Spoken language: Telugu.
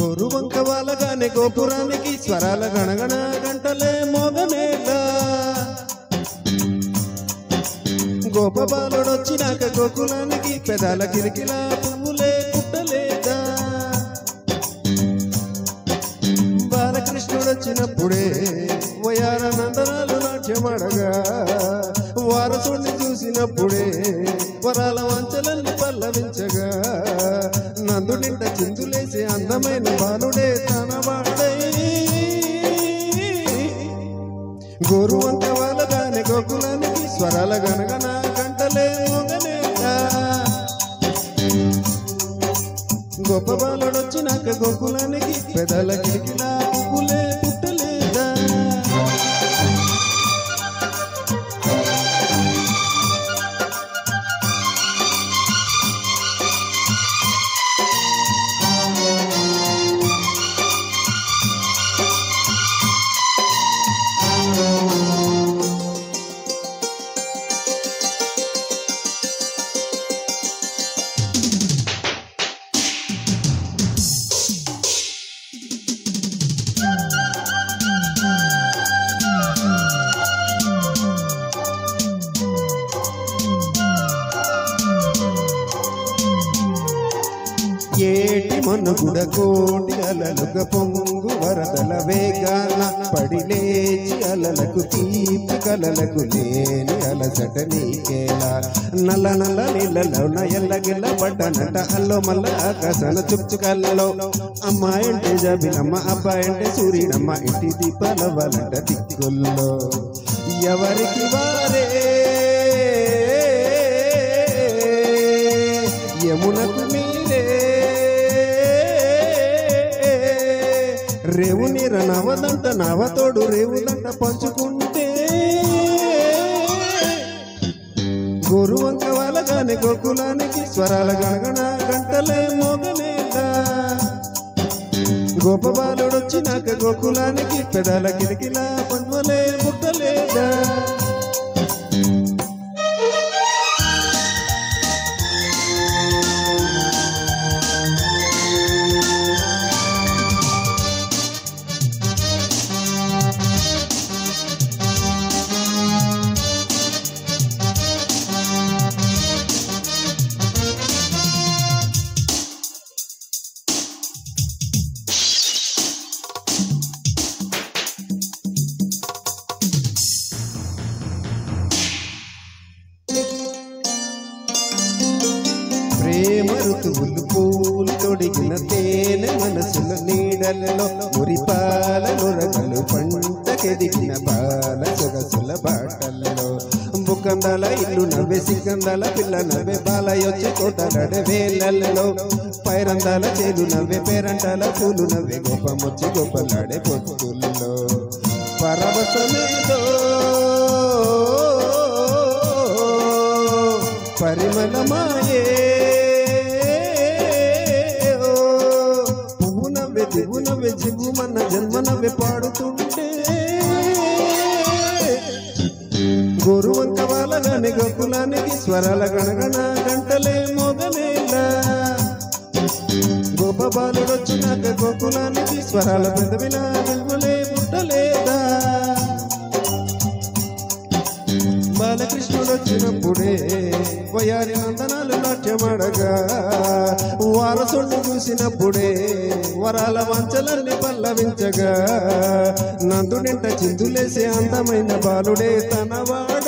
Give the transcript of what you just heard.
గోరువంక వాలగానే గోపురానికి స్వరాల గణగణ గంటలే మోగనేలా గోపబాలుడొచ్చినాక గోకులానికి పెదాల కిరికిలా పువ్వులే పుట్టలేదా బాలకృష్ణుడొచ్చినప్పుడే వయార నందనాలు నాట్యమడగా వారసుడిని చూసినప్పుడే వరాల వంచలన్నీ పల్లవించగా నందునింట చిందులేసే అందమైన బాలుడే తన వాడై గోరువంక వాలగానే గోకులానికి స్వరాల గణగణ గంటలే మోగనేలా గొప్ప బాలుడొచ్చినాక గోకులానికి పెదాల కిరికిలా పువ్వులే పుట్టలేదా ఏటి మనుగుడ కోటి అలలుగ పొంగు వరదల వేగాన పడిలేచి అలలకు తీపి కలలకు లేని అలసట నీకేలా నల్ల నల్ల నీళ్ళలో ఎల్లగిల్ల పడ్డనట అల్లో మల్ల ఆకాశన చుక్చుకల్లో అమ్మాయంటే జబినమ్మ అబ్బాయంటే సూర్యుడమ్మ ఇంటి దీపాల వలట దిక్కుల్లో ఎవరికి వారే యమునకు మీరే రేవు నీర నవదంట నవతోడు రేవుదంట పంచుకుంటే గోరువంక వాలగానే గోకులానికి స్వరాల గణగణ గంటలే మోగనేలా గోపబాలుడొచ్చినాక గోకులానికి పెదాల కిరికిలా పన్వలే పుట్టలేదా ప్రేమ ఋతువులు పూలు తొడిగిన తేనె మనసుల నీడలలో మురిపాల నొరగలు పంటకెదిగిన బాల సొగసుల బాటల్లో బుకందాల ఇల్లు నవ్వే సిగ్గందాల పిల్ల నవ్వే బాలయొచ్చే తోటలాడే వేళ్ళల్లో పైరందాల చేలు నవ్వే పేరంటాల పూలు నవ్వే గోపమొచ్చి గోపలాడే పొత్తుల్లో పరవశమేదో పరిమళమాయే దివు నవ్వే జివ్వు మన జన్మ నవ్వే పాడుతుంటే గోరువంక వాలగానే గోకులానికి స్వరాల గణగణ గంటలే మోగనేలా గోపబాలుడొచ్చినాక గోకులానికి స్వరాల పెదవిలా వెలుగులే పుట్టలేదా బాలకృష్ణుడొచ్చినప్పుడే వయారి నందనాలు నాట్యమడగా వారసుడిని చూసినప్పుడే వరాల వంచలన్నీ పల్లవించగా నందునింట చిందులేసే అందమైన బాలుడే తనవాడు